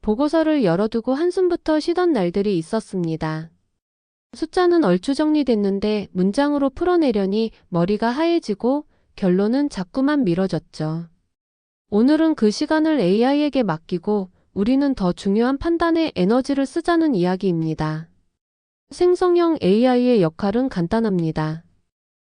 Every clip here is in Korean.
보고서를 열어두고 한숨부터 쉬던 날들이 있었습니다. 숫자는 얼추 정리됐는데 문장으로 풀어내려니 머리가 하얘지고 결론은 자꾸만 미뤄졌죠. 오늘은 그 시간을 AI에게 맡기고 우리는 더 중요한 판단에 에너지를 쓰자는 이야기입니다. 생성형 AI의 역할은 간단합니다.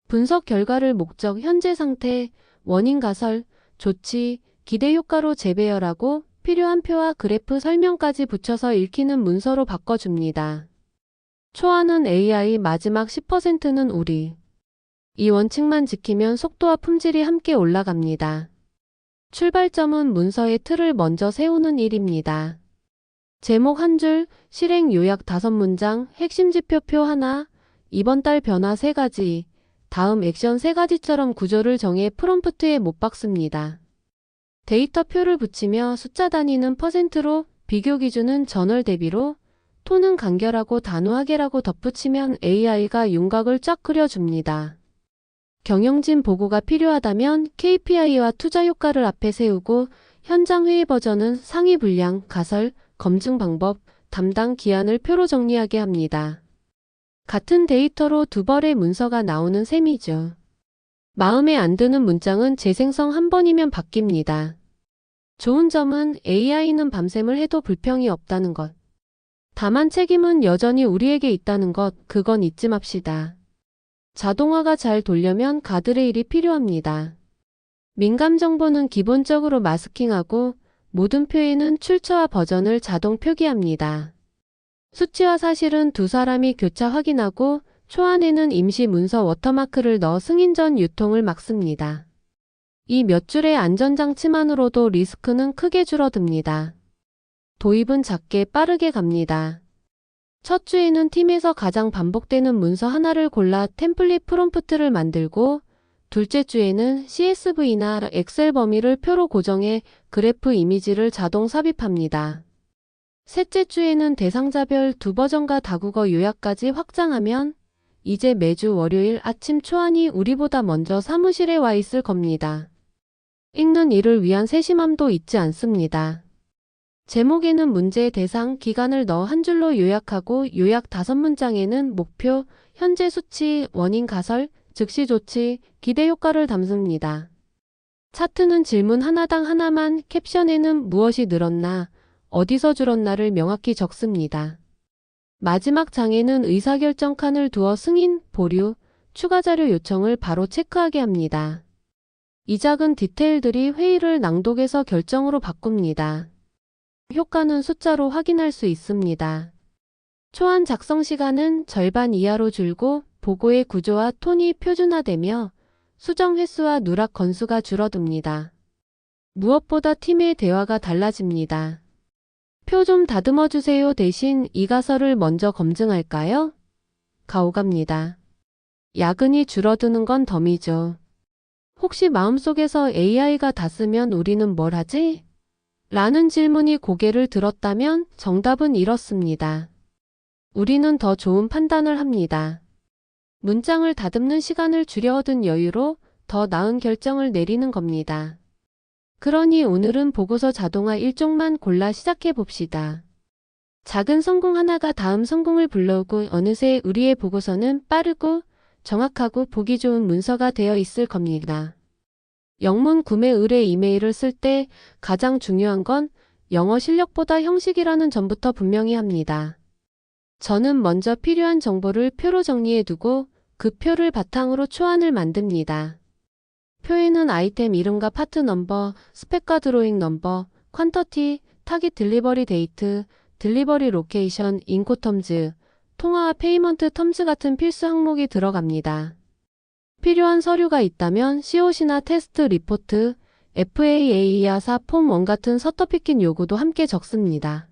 분석 결과를 목적, 현재 상태, 원인 가설, 조치, 기대 효과로 재배열하고 필요한 표와 그래프 설명까지 붙여서 읽히는 문서로 바꿔줍니다. 초안은 AI, 마지막 10%는 우리. 이 원칙만 지키면 속도와 품질이 함께 올라갑니다. 출발점은 문서의 틀을 먼저 세우는 일입니다. 제목 한 줄, 실행 요약 5문장, 핵심 지표표 하나, 이번 달 변화 3가지, 다음 액션 3가지처럼 구조를 정해 프롬프트에 못 박습니다. 데이터표를 붙이며 숫자 단위는 %로, 비교 기준은 저널 대비로, 톤은 간결하고 단호하게라고 덧붙이면 AI가 윤곽을 쫙 그려줍니다. 경영진 보고가 필요하다면 KPI와 투자 효과를 앞에 세우고 현장 회의 버전은 상위 분량, 가설, 검증 방법, 담당 기한을 표로 정리하게 합니다. 같은 데이터로 두 벌의 문서가 나오는 셈이죠. 마음에 안 드는 문장은 재생성 한 번이면 바뀝니다. 좋은 점은 AI는 밤샘을 해도 불평이 없다는 것. 다만 책임은 여전히 우리에게 있다는 것, 그건 잊지 맙시다. 자동화가 잘 돌려면 가드레일이 필요합니다. 민감 정보는 기본적으로 마스킹하고 모든 표에는 출처와 버전을 자동 표기합니다. 수치와 사실은 두 사람이 교차 확인하고 초안에는 임시 문서 워터마크를 넣어 승인 전 유통을 막습니다. 이 몇 줄의 안전장치만으로도 리스크는 크게 줄어듭니다. 도입은 작게 빠르게 갑니다. 첫 주에는 팀에서 가장 반복되는 문서 하나를 골라 템플릿 프롬프트를 만들고 둘째 주에는 CSV나 엑셀 범위를 표로 고정해 그래프 이미지를 자동 삽입합니다. 셋째 주에는 대상자별 2버전과 다국어 요약까지 확장하면 이제 매주 월요일 아침 초안이 우리보다 먼저 사무실에 와 있을 겁니다. 읽는 이를 위한 세심함도 잊지 않습니다. 제목에는 문제의 대상, 기간을 넣어 한 줄로 요약하고 요약 5문장에는 목표, 현재 수치, 원인 가설, 즉시 조치, 기대 효과를 담습니다. 차트는 질문 하나당 하나만, 캡션에는 무엇이 늘었나, 어디서 줄었나를 명확히 적습니다. 마지막 장에는 의사결정 칸을 두어 승인, 보류, 추가 자료 요청을 바로 체크하게 합니다. 이 작은 디테일들이 회의를 낭독에서 결정으로 바꿉니다. 효과는 숫자로 확인할 수 있습니다. 초안 작성 시간은 절반 이하로 줄고 보고의 구조와 톤이 표준화되며 수정 횟수와 누락 건수가 줄어듭니다. 무엇보다 팀의 대화가 달라집니다. 표 좀 다듬어 주세요 대신 이 가설을 먼저 검증할까요? 가 오갑니다. 야근이 줄어드는 건 덤이죠. 혹시 마음속에서 AI가 다 쓰면 우리는 뭘 하지? 라는 질문이 고개를 들었다면 정답은 이렇습니다. 우리는 더 좋은 판단을 합니다. 문장을 다듬는 시간을 줄여 얻은 여유로 더 나은 결정을 내리는 겁니다. 그러니 오늘은 보고서 자동화 일종만 골라 시작해 봅시다. 작은 성공 하나가 다음 성공을 불러오고 어느새 우리의 보고서는 빠르고 정확하고 보기 좋은 문서가 되어 있을 겁니다. 영문 구매 의뢰 이메일을 쓸 때 가장 중요한 건 영어 실력보다 형식이라는 점부터 분명히 합니다. 저는 먼저 필요한 정보를 표로 정리해두고 그 표를 바탕으로 초안을 만듭니다. 표에는 아이템 이름과 파트 넘버, 스펙과 드로잉 넘버, 퀀터티, 타깃 딜리버리 데이트, 딜리버리 로케이션, 인코텀즈, 통화와 페이먼트 텀즈 같은 필수 항목이 들어갑니다. 필요한 서류가 있다면 COC나 테스트 리포트, FAA이아사 폼 1 같은 서터피킨 요구도 함께 적습니다.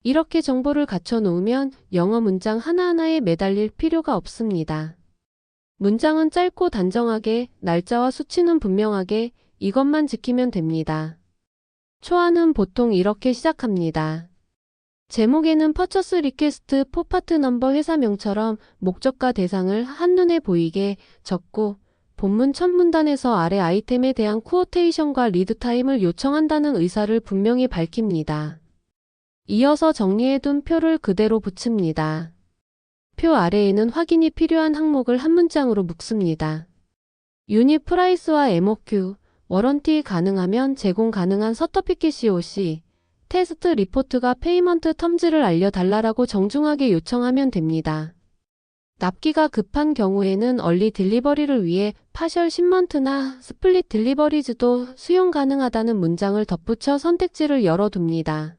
이렇게 정보를 갖춰 놓으면 영어 문장 하나하나에 매달릴 필요가 없습니다. 문장은 짧고 단정하게, 날짜와 수치는 분명하게, 이것만 지키면 됩니다. 초안은 보통 이렇게 시작합니다. 제목에는 퍼처스 리퀘스트 포파트 넘버 회사명처럼 목적과 대상을 한눈에 보이게 적고 본문 첫 문단에서 아래 아이템에 대한 퀘오테이션과 리드 타임을 요청한다는 의사를 분명히 밝힙니다. 이어서 정리해둔 표를 그대로 붙입니다. 표 아래에는 확인이 필요한 항목을 한 문장으로 묶습니다. 유닛 프라이스와 MOQ, 워런티 가능하면 제공 가능한 서터피킷 COC, 테스트 리포트가 페이먼트 텀즈를 알려달라고 정중하게 요청하면 됩니다. 납기가 급한 경우에는 얼리 딜리버리를 위해 파셜 십먼트나 스플릿 딜리버리즈도 수용 가능하다는 문장을 덧붙여 선택지를 열어둡니다.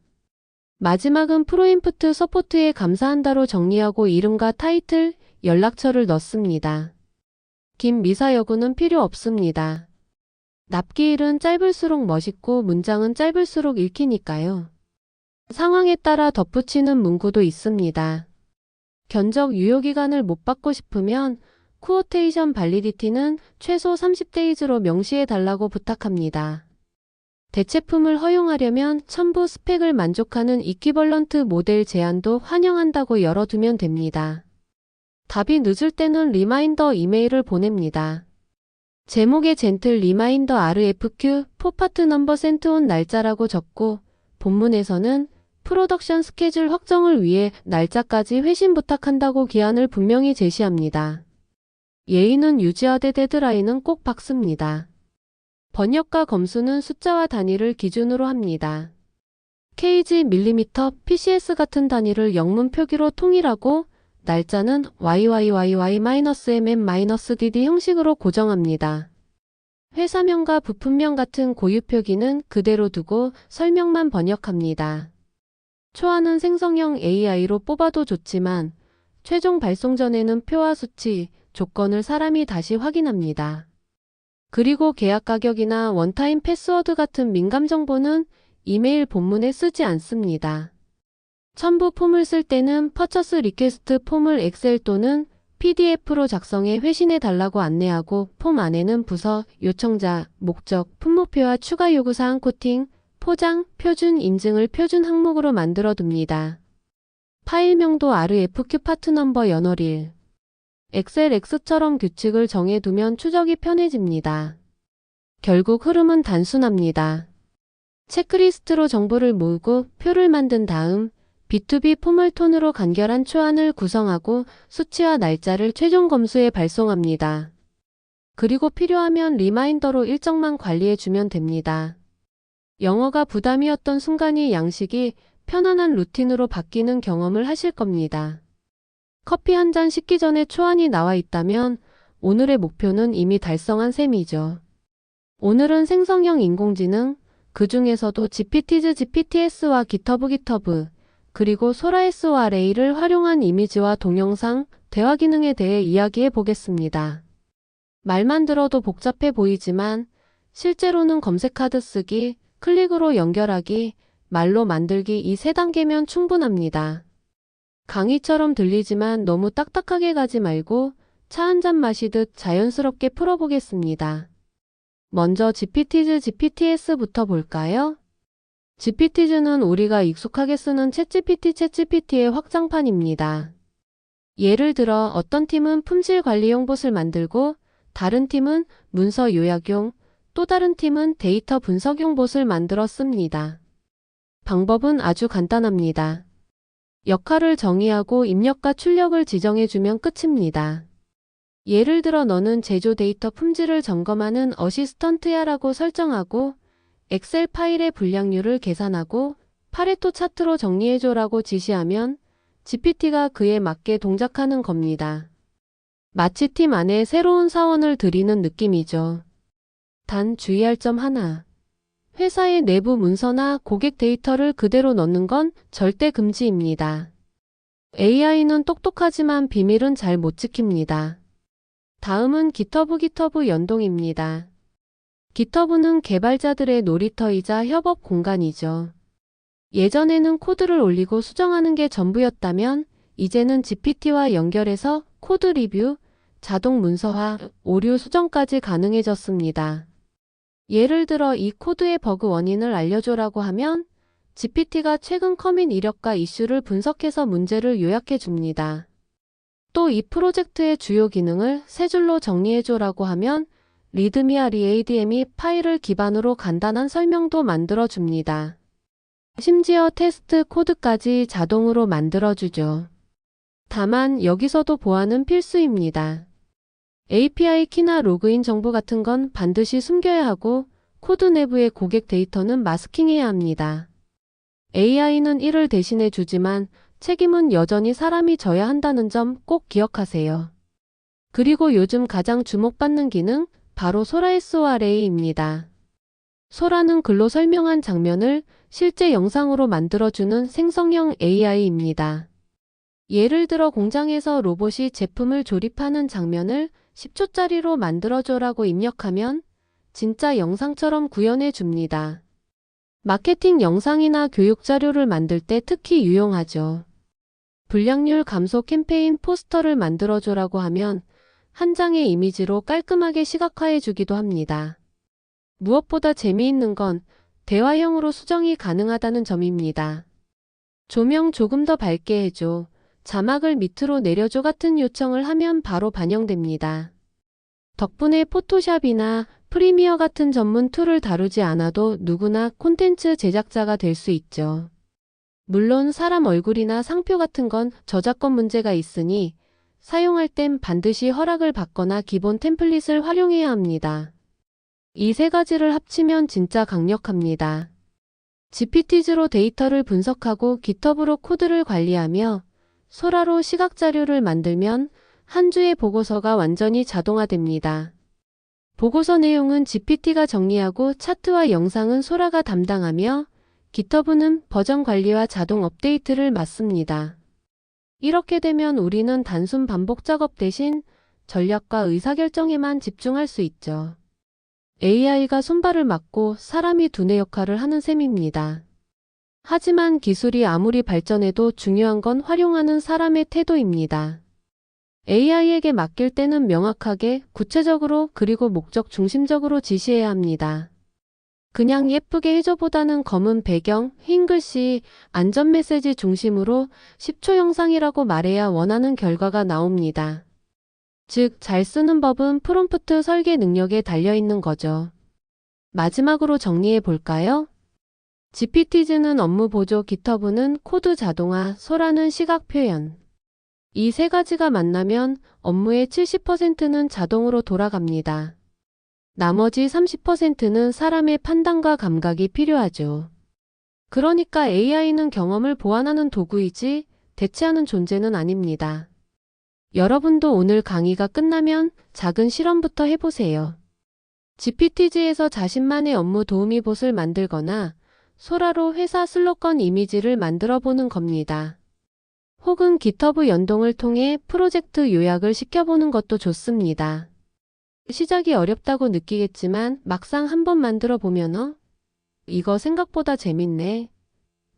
마지막은 프로인프트 서포트에 감사한다로 정리하고 이름과 타이틀, 연락처를 넣습니다. 긴 미사여구는 필요 없습니다. 납기일은 짧을수록 멋있고 문장은 짧을수록 읽히니까요. 상황에 따라 덧붙이는 문구도 있습니다. 견적 유효기간을 못 받고 싶으면 쿠오테이션 발리디티는 최소 30데이즈로 명시해달라고 부탁합니다. 대체품을 허용하려면 첨부 스펙을 만족하는 이퀴벌런트 모델 제안도 환영한다고 열어두면 됩니다. 답이 늦을 때는 리마인더 이메일을 보냅니다. 제목에 젠틀 리마인더 RFQ 포파트 넘버 센트온 날짜라고 적고 본문에서는 프로덕션 스케줄 확정을 위해 날짜까지 회신 부탁한다고 기한을 분명히 제시합니다. 예의는 유지하되 데드라인은 꼭 박습니다. 번역과 검수는 숫자와 단위를 기준으로 합니다. kg, 밀리미터, pcs 같은 단위를 영문 표기로 통일하고 날짜는 YYYY-MM-DD 형식으로 고정합니다. 회사명과 부품명 같은 고유 표기는 그대로 두고 설명만 번역합니다. 초안은 생성형 AI로 뽑아도 좋지만 최종 발송 전에는 표와 수치, 조건을 사람이 다시 확인합니다. 그리고 계약 가격이나 원타임 패스워드 같은 민감 정보는 이메일 본문에 쓰지 않습니다. 첨부 폼을 쓸 때는 퍼처스 리퀘스트 폼을 엑셀 또는 PDF로 작성해 회신해 달라고 안내하고 폼 안에는 부서, 요청자, 목적, 품목표와 추가 요구사항 코팅, 포장, 표준 인증을 표준 항목으로 만들어 둡니다. 파일명도 RFQ 파트 넘버 연월일. 엑셀 X처럼 규칙을 정해두면 추적이 편해집니다. 결국 흐름은 단순합니다. 체크리스트로 정보를 모으고 표를 만든 다음 B2B 포멀 톤으로 간결한 초안을 구성하고 수치와 날짜를 최종 검수에 발송합니다. 그리고 필요하면 리마인더로 일정만 관리해주면 됩니다. 영어가 부담이었던 순간이 양식이 편안한 루틴으로 바뀌는 경험을 하실 겁니다. 커피 한 잔 식기 전에 초안이 나와 있다면 오늘의 목표는 이미 달성한 셈이죠. 오늘은 생성형 인공지능, 그 중에서도 GPT즈 GPTS와 기터브 그리고 소라S와 레이를 활용한 이미지와 동영상, 대화 기능에 대해 이야기해 보겠습니다. 말만 들어도 복잡해 보이지만 실제로는 검색하듯 쓰기, 클릭으로 연결하기, 말로 만들기 이 3단계면 충분합니다. 강의처럼 들리지만 너무 딱딱하게 가지 말고 차 한잔 마시듯 자연스럽게 풀어보겠습니다. 먼저 GPT즈 GPTS부터 볼까요? GPT즈는 우리가 익숙하게 쓰는 챗GPT의 확장판입니다. 예를 들어 어떤 팀은 품질 관리용 봇을 만들고 다른 팀은 문서 요약용, 또 다른 팀은 데이터 분석용 봇을 만들었습니다. 방법은 아주 간단합니다. 역할을 정의하고 입력과 출력을 지정해주면 끝입니다. 예를 들어 너는 제조 데이터 품질을 점검하는 어시스턴트야 라고 설정하고 엑셀 파일의 분량률을 계산하고 파레토 차트로 정리해줘 라고 지시하면 GPT가 그에 맞게 동작하는 겁니다. 마치 팀 안에 새로운 사원을 들이는 느낌이죠. 단 주의할 점 하나. 회사의 내부 문서나 고객 데이터를 그대로 넣는 건 절대 금지입니다. AI는 똑똑하지만 비밀은 잘 못 지킵니다. 다음은 기터브 연동입니다. 기터브는 개발자들의 놀이터이자 협업 공간이죠. 예전에는 코드를 올리고 수정하는 게 전부였다면 이제는 GPT와 연결해서 코드 리뷰, 자동 문서화, 오류 수정까지 가능해졌습니다. 예를 들어 이 코드의 버그 원인을 알려줘라고 하면 GPT가 최근 커밋 이력과 이슈를 분석해서 문제를 요약해 줍니다. 또 이 프로젝트의 주요 기능을 세 줄로 정리해줘라고 하면 리드미아 리에이디엠이 파일을 기반으로 간단한 설명도 만들어 줍니다. 심지어 테스트 코드까지 자동으로 만들어주죠. 다만 여기서도 보안은 필수입니다. API 키나 로그인 정보 같은 건 반드시 숨겨야 하고 코드 내부의 고객 데이터는 마스킹해야 합니다. AI는 이를 대신해 주지만 책임은 여전히 사람이 져야 한다는 점 꼭 기억하세요. 그리고 요즘 가장 주목받는 기능, 바로 소라 SORA입니다. 소라는 글로 설명한 장면을 실제 영상으로 만들어주는 생성형 AI입니다. 예를 들어 공장에서 로봇이 제품을 조립하는 장면을 10초짜리로 만들어줘라고 입력하면 진짜 영상처럼 구현해 줍니다. 마케팅 영상이나 교육 자료를 만들 때 특히 유용하죠. 불량률 감소 캠페인 포스터를 만들어줘라고 하면 한 장의 이미지로 깔끔하게 시각화해 주기도 합니다. 무엇보다 재미있는 건 대화형으로 수정이 가능하다는 점입니다. 조명 조금 더 밝게 해줘, 자막을 밑으로 내려줘 같은 요청을 하면 바로 반영됩니다. 덕분에 포토샵이나 프리미어 같은 전문 툴을 다루지 않아도 누구나 콘텐츠 제작자가 될 수 있죠. 물론 사람 얼굴이나 상표 같은 건 저작권 문제가 있으니 사용할 땐 반드시 허락을 받거나 기본 템플릿을 활용해야 합니다. 이 세 가지를 합치면 진짜 강력합니다. GPT즈로 데이터를 분석하고 GitHub으로 코드를 관리하며 소라로 시각 자료를 만들면 한 주의 보고서가 완전히 자동화됩니다. 보고서 내용은 GPT가 정리하고 차트와 영상은 소라가 담당하며 GitHub는 버전 관리와 자동 업데이트를 맡습니다. 이렇게 되면 우리는 단순 반복 작업 대신 전략과 의사결정에만 집중할 수 있죠. AI가 손발을 맞고 사람이 두뇌 역할을 하는 셈입니다. 하지만 기술이 아무리 발전해도 중요한 건 활용하는 사람의 태도입니다. AI에게 맡길 때는 명확하게, 구체적으로 그리고 목적 중심적으로 지시해야 합니다. 그냥 예쁘게 해줘보다는 검은 배경, 흰 글씨, 안전 메시지 중심으로 10초 영상이라고 말해야 원하는 결과가 나옵니다. 즉, 잘 쓰는 법은 프롬프트 설계 능력에 달려있는 거죠. 마지막으로 정리해 볼까요? GPT즈는 업무 보조, GitHub는 코드 자동화, 소라는 시각 표현. 이 세 가지가 만나면 업무의 70%는 자동으로 돌아갑니다. 나머지 30%는 사람의 판단과 감각이 필요하죠. 그러니까 AI는 경험을 보완하는 도구이지 대체하는 존재는 아닙니다. 여러분도 오늘 강의가 끝나면 작은 실험부터 해보세요. GPT즈에서 자신만의 업무 도우미 봇을 만들거나 소라로 회사 슬로건 이미지를 만들어 보는 겁니다. 혹은 GitHub 연동을 통해 프로젝트 요약을 시켜보는 것도 좋습니다. 시작이 어렵다고 느끼겠지만 막상 한번 만들어 보면 이거 생각보다 재밌네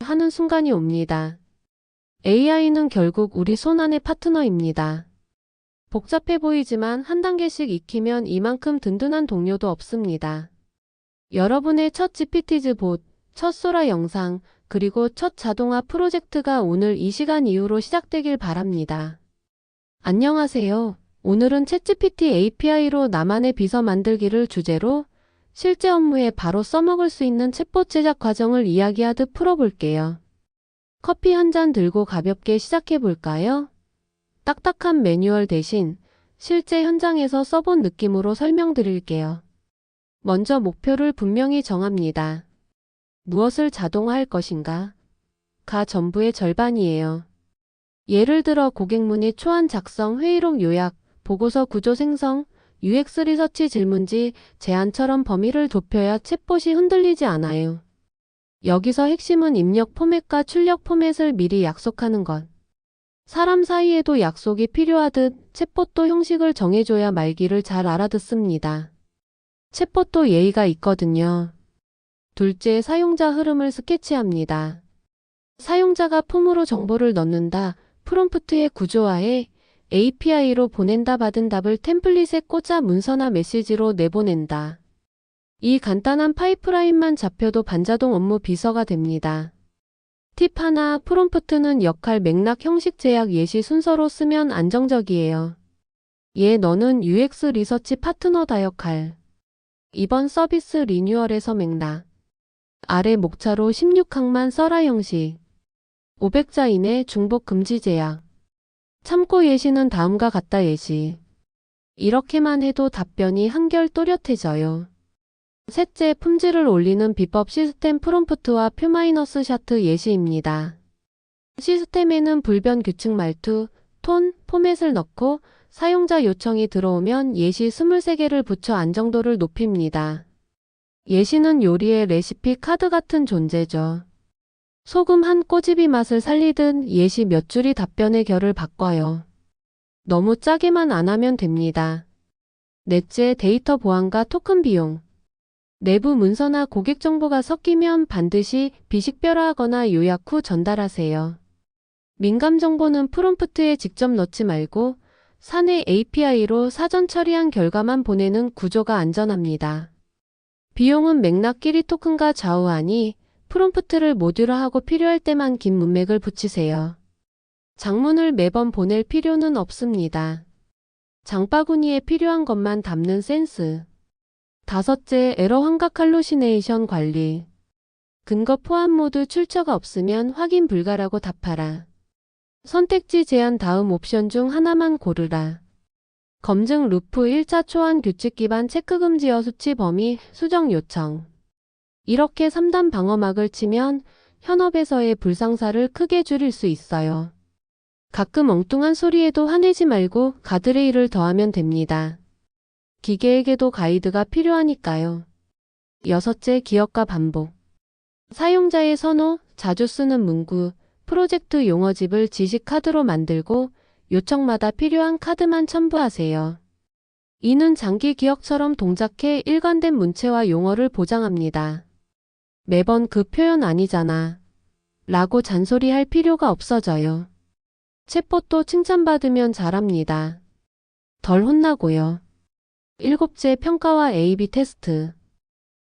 하는 순간이 옵니다. AI는 결국 우리 손안의 파트너입니다. 복잡해 보이지만 한 단계씩 익히면 이만큼 든든한 동료도 없습니다. 여러분의 첫 GPT즈 봇, 첫 소라 영상, 그리고 첫 자동화 프로젝트가 오늘 이 시간 이후로 시작되길 바랍니다. 안녕하세요. 오늘은 챗GPT API로 나만의 비서 만들기를 주제로 실제 업무에 바로 써먹을 수 있는 챗봇 제작 과정을 이야기하듯 풀어볼게요. 커피 한 잔 들고 가볍게 시작해볼까요? 딱딱한 매뉴얼 대신 실제 현장에서 써본 느낌으로 설명드릴게요. 먼저 목표를 분명히 정합니다. 무엇을 자동화할 것인가? 가 전부의 절반이에요. 예를 들어 고객 문의 초안 작성, 회의록 요약, 보고서 구조 생성, UX 리서치 질문지, 제안처럼 범위를 좁혀야 챗봇이 흔들리지 않아요. 여기서 핵심은 입력 포맷과 출력 포맷을 미리 약속하는 것. 사람 사이에도 약속이 필요하듯 챗봇도 형식을 정해줘야 말귀를 잘 알아듣습니다. 챗봇도 예의가 있거든요. 둘째, 사용자 흐름을 스케치합니다. 사용자가 폼으로 정보를 넣는다, 프롬프트의 구조화해 API로 보낸다, 받은 답을 템플릿에 꽂아 문서나 메시지로 내보낸다. 이 간단한 파이프라인만 잡혀도 반자동 업무 비서가 됩니다. 팁 하나, 프롬프트는 역할, 맥락, 형식 제약, 예시 순서로 쓰면 안정적이에요. 너는 UX 리서치 파트너다 역할. 이번 서비스 리뉴얼에서 맥락. 아래 목차로 16항만 써라 형식. 500자 이내 중복 금지 제약. 참고 예시는 다음과 같다 예시. 이렇게만 해도 답변이 한결 또렷해져요. 셋째, 품질을 올리는 비법 시스템 프롬프트와 퓨마이너스 샤트 예시입니다. 시스템에는 불변 규칙 말투, 톤, 포맷을 넣고 사용자 요청이 들어오면 예시 23개를 붙여 안정도를 높입니다. 예시는 요리의 레시피 카드 같은 존재죠. 소금 한 꼬집이 맛을 살리듯 예시 몇 줄이 답변의 결을 바꿔요. 너무 짜게만 안 하면 됩니다. 넷째, 데이터 보안과 토큰 비용. 내부 문서나 고객 정보가 섞이면 반드시 비식별화하거나 요약 후 전달하세요. 민감 정보는 프롬프트에 직접 넣지 말고 사내 API로 사전 처리한 결과만 보내는 구조가 안전합니다. 비용은 맥락 끼리 토큰과 좌우하니 프롬프트를 모듈화하고 필요할 때만 긴 문맥을 붙이세요. 장문을 매번 보낼 필요는 없습니다. 장바구니에 필요한 것만 담는 센스. 다섯째, 에러 환각 할루시네이션 관리. 근거 포함 모드 출처가 없으면 확인 불가라고 답하라. 선택지 제한 다음 옵션 중 하나만 고르라. 검증 루프 1차 초안 규칙 기반 체크 금지어 수치 범위 수정 요청. 이렇게 3단 방어막을 치면 현업에서의 불상사를 크게 줄일 수 있어요. 가끔 엉뚱한 소리에도 화내지 말고 가드레일을 더하면 됩니다. 기계에게도 가이드가 필요하니까요. 여섯째, 기억과 반복. 사용자의 선호, 자주 쓰는 문구, 프로젝트 용어집을 지식 카드로 만들고 요청마다 필요한 카드만 첨부하세요. 이는 장기 기억처럼 동작해 일관된 문체와 용어를 보장합니다. 매번 그 표현 아니잖아 라고 잔소리할 필요가 없어져요. 챗봇도 칭찬받으면 잘합니다. 덜 혼나고요. 일곱째, 평가와 A/B 테스트.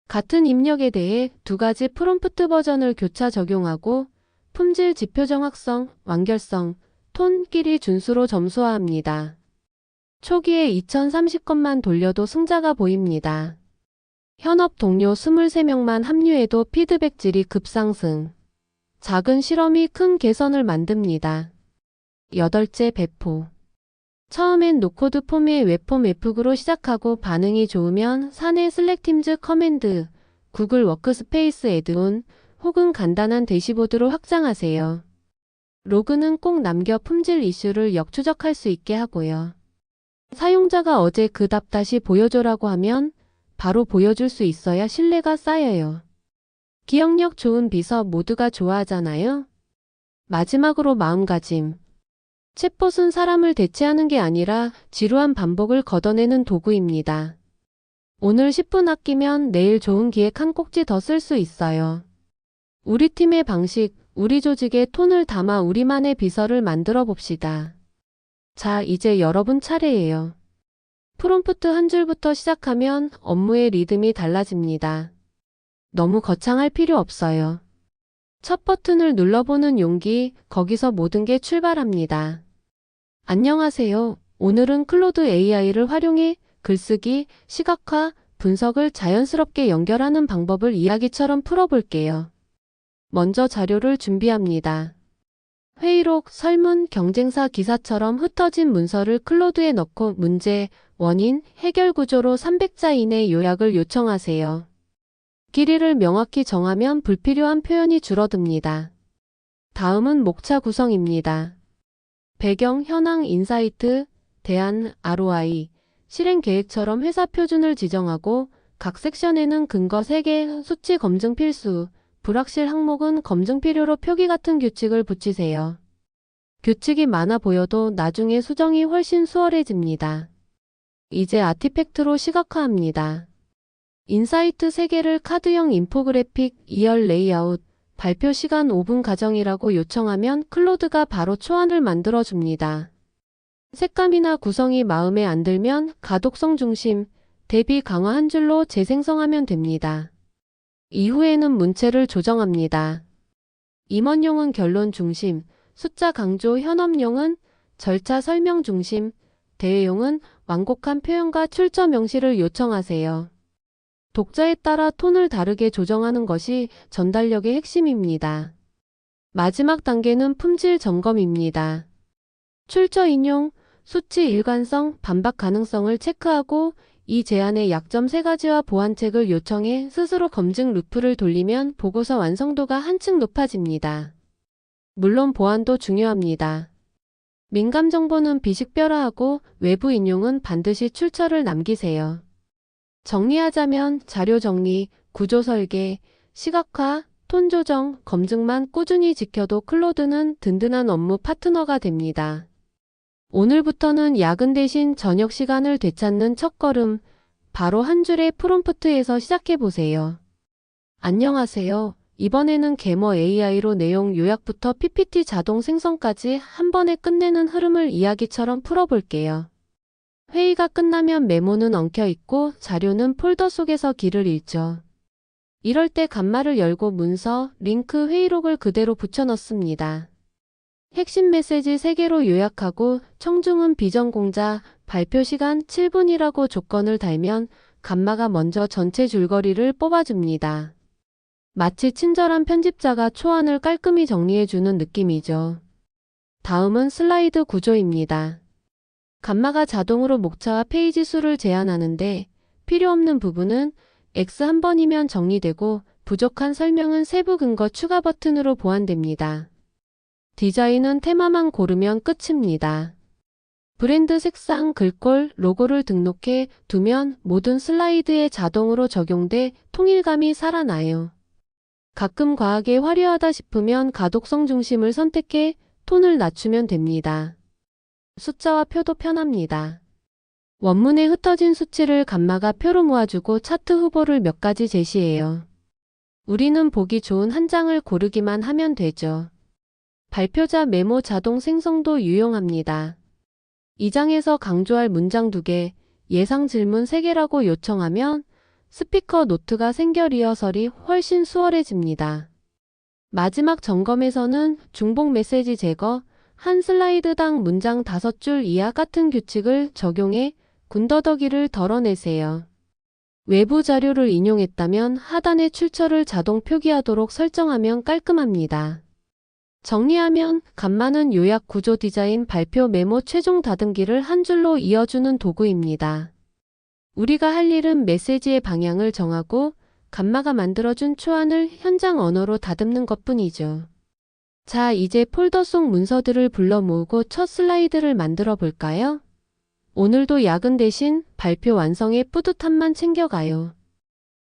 같은 입력에 대해 두 가지 프롬프트 버전을 교차 적용하고 품질 지표 정확성, 완결성, 톤끼리 준수로 점수화합니다. 초기에 2030건만 돌려도 승자가 보입니다. 현업 동료 23명만 합류해도 피드백질이 급상승. 작은 실험이 큰 개선을 만듭니다. 여덟째, 배포. 처음엔 노코드 폼의 웹폼 웹북으로 시작하고 반응이 좋으면 사내 슬랙팀즈 커맨드, 구글 워크스페이스 애드온 혹은 간단한 대시보드로 확장하세요. 로그는 꼭 남겨 품질 이슈를 역추적할 수 있게 하고요. 사용자가 어제 그 답 다시 보여줘라고 하면 바로 보여줄 수 있어야 신뢰가 쌓여요. 기억력 좋은 비서 모두가 좋아하잖아요. 마지막으로 마음가짐. 챗봇은 사람을 대체하는 게 아니라 지루한 반복을 걷어내는 도구입니다. 오늘 10분 아끼면 내일 좋은 기획 한 꼭지 더 쓸 수 있어요. 우리 팀의 방식, 우리 조직의 톤을 담아 우리만의 비서를 만들어 봅시다. 자, 이제 여러분 차례예요. 프롬프트 한 줄부터 시작하면 업무의 리듬이 달라집니다. 너무 거창할 필요 없어요. 첫 버튼을 눌러보는 용기, 거기서 모든 게 출발합니다. 안녕하세요. 오늘은 클로드 AI를 활용해 글쓰기, 시각화, 분석을 자연스럽게 연결하는 방법을 이야기처럼 풀어볼게요. 먼저 자료를 준비합니다. 회의록, 설문, 경쟁사 기사처럼 흩어진 문서를 클로드에 넣고 문제, 원인, 해결 구조로 300자 이내 요약을 요청하세요. 길이를 명확히 정하면 불필요한 표현이 줄어듭니다. 다음은 목차 구성입니다. 배경, 현황, 인사이트, 대안, ROI, 실행 계획처럼 회사 표준을 지정하고 각 섹션에는 근거 3개, 수치 검증 필수, 불확실 항목은 검증 필요로 표기 같은 규칙을 붙이세요. 규칙이 많아 보여도 나중에 수정이 훨씬 수월해집니다. 이제 아티팩트로 시각화합니다. 인사이트 3개를 카드형 인포그래픽, 2열 레이아웃, 발표 시간 5분 가정이라고 요청하면 클로드가 바로 초안을 만들어줍니다. 색감이나 구성이 마음에 안 들면 가독성 중심, 대비 강화 한 줄로 재생성하면 됩니다. 이후에는 문체를 조정합니다. 임원용은 결론 중심, 숫자 강조, 현업용은 절차 설명 중심, 대회용은 완곡한 표현과 출처 명시를 요청하세요. 독자에 따라 톤을 다르게 조정하는 것이 전달력의 핵심입니다. 마지막 단계는 품질 점검입니다. 출처 인용, 수치 일관성, 반박 가능성을 체크하고 이 제안의 약점 3가지와 보완책을 요청해 스스로 검증 루프를 돌리면 보고서 완성도가 한층 높아집니다. 물론 보완도 중요합니다. 민감 정보는 비식별화하고 외부 인용은 반드시 출처를 남기세요. 정리하자면 자료 정리, 구조 설계, 시각화, 톤 조정, 검증만 꾸준히 지켜도 클로드는 든든한 업무 파트너가 됩니다. 오늘부터는 야근 대신 저녁 시간을 되찾는 첫걸음, 바로 한 줄의 프롬프트에서 시작해보세요. 안녕하세요. 이번에는 게머 AI로 내용 요약부터 PPT 자동 생성까지 한 번에 끝내는 흐름을 이야기처럼 풀어볼게요. 회의가 끝나면 메모는 엉켜있고 자료는 폴더 속에서 길을 잃죠. 이럴 때 간말을 열고 문서, 링크, 회의록을 그대로 붙여넣습니다. 핵심 메시지 3개로 요약하고 청중은 비전공자, 발표 시간 7분이라고 조건을 달면 간마가 먼저 전체 줄거리를 뽑아줍니다. 마치 친절한 편집자가 초안을 깔끔히 정리해주는 느낌이죠. 다음은 슬라이드 구조입니다. 간마가 자동으로 목차와 페이지 수를 제한하는데 필요 없는 부분은 X 한 번이면 정리되고 부족한 설명은 세부 근거 추가 버튼으로 보완됩니다. 디자인은 테마만 고르면 끝입니다. 브랜드 색상, 글꼴, 로고를 등록해 두면 모든 슬라이드에 자동으로 적용돼 통일감이 살아나요. 가끔 과하게 화려하다 싶으면 가독성 중심을 선택해 톤을 낮추면 됩니다. 숫자와 표도 편합니다. 원문에 흩어진 수치를 간마가 표로 모아주고 차트 후보를 몇 가지 제시해요. 우리는 보기 좋은 한 장을 고르기만 하면 되죠. 발표자 메모 자동 생성도 유용합니다. 이 장에서 강조할 문장 2개, 예상 질문 3개라고 요청하면 스피커 노트가 생겨 리허설이 훨씬 수월해집니다. 마지막 점검에서는 중복 메시지 제거, 한 슬라이드당 문장 5줄 이하 같은 규칙을 적용해 군더더기를 덜어내세요. 외부 자료를 인용했다면 하단의 출처를 자동 표기하도록 설정하면 깔끔합니다. 정리하면 간마는 요약, 구조, 디자인, 발표, 메모, 최종 다듬기를 한 줄로 이어주는 도구입니다. 우리가 할 일은 메시지의 방향을 정하고 간마가 만들어준 초안을 현장 언어로 다듬는 것뿐이죠. 자, 이제 폴더 속 문서들을 불러 모으고 첫 슬라이드를 만들어 볼까요? 오늘도 야근 대신 발표 완성의 뿌듯함만 챙겨가요.